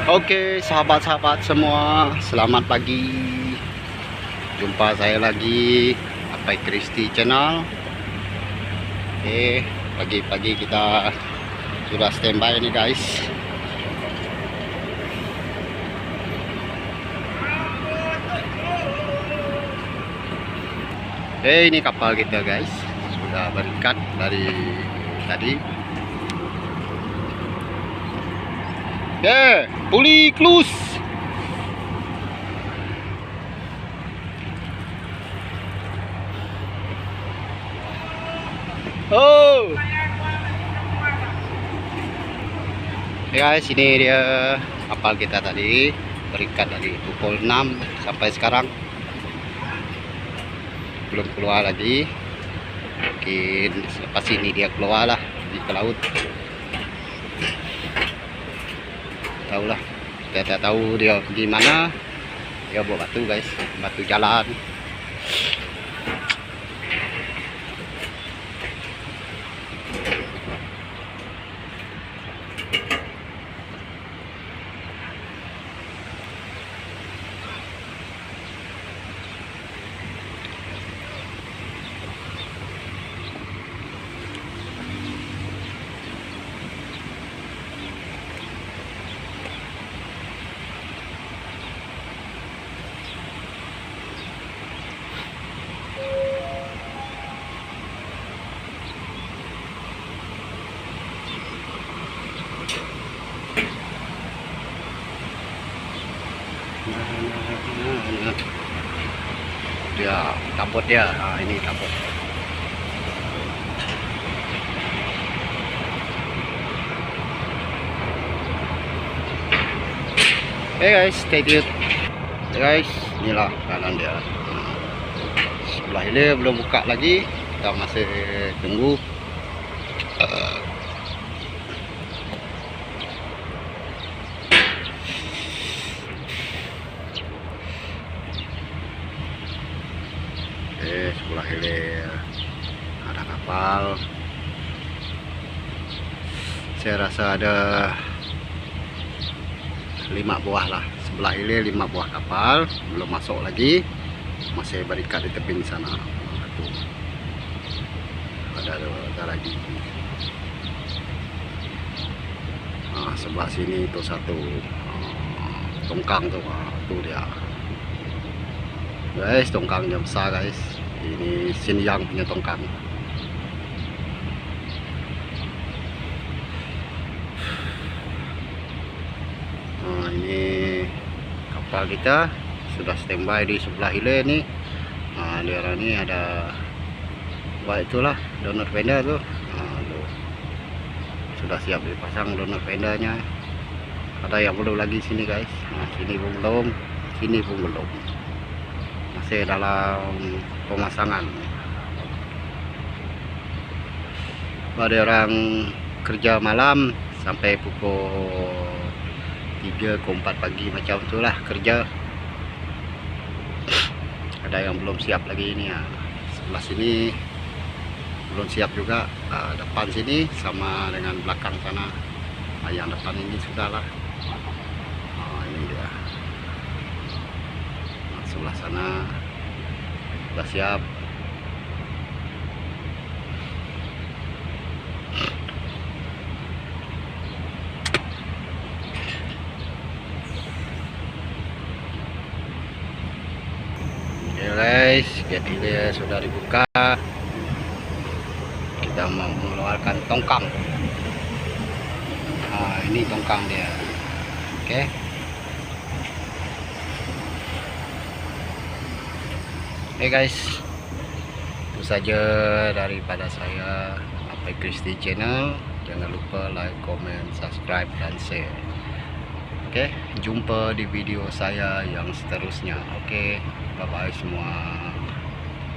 Oke, sahabat-sahabat semua, selamat pagi. Jumpa saya lagi Apai Kristi Channel. Oke, pagi-pagi kita sudah standby nih guys. Oke, ini kapal kita guys, sudah berikat dari tadi. Oke, puli close. Oh. Ya guys, ini dia kapal kita tadi, berikat dari pukul 6 sampai sekarang. Belum keluar lagi. Mungkin selepas ini dia keluar lah di ke laut. Tahu lah, kita tak tahu dia pergi mana. Dia buat batu guys, batu jalan. Dia kabut dia. Ini kabut. Hey guys, stay tuned. Hey guys, inilah keadaan dia. Sebelah hilir belum buka lagi. Kita masih tunggu. Sebelah hilir ada kapal. Saya rasa ada 5 buah lah. Sebelah hilir 5 buah kapal, belum masuk lagi, masih berikat di tebing sana. Ada lagi. Sebelah sini itu satu tongkang tuh, tuh dia. Guys, tongkangnya besar guys. Ini Xinjiang punya tongkang. Ini kapal kita sudah standby di sebelah hilir nih. Daerah ini ada buat itulah donor fender tuh. Sudah siap dipasang donor fendernya. Ada yang belum lagi sini guys. Sini pun belum, sini pun belum. Masih dalam pemasangan. Ada orang kerja malam sampai pukul 3 ke 4 pagi macam itulah kerja. Ada yang belum siap lagi ini ya. Sebelah sini belum siap juga. Depan sini sama dengan belakang sana. Yang depan ini sudahlah. Ini dia. Sebelah sana sudah siap. Oke guys, jadi dia sudah dibuka. Kita mau mengeluarkan tongkang. Ini tongkang dia. Oke. Oke guys, itu saja daripada saya Apai Kristi Channel. Jangan lupa like, comment, subscribe dan share. Oke, jumpa di video saya yang seterusnya. Oke, bye bye semua.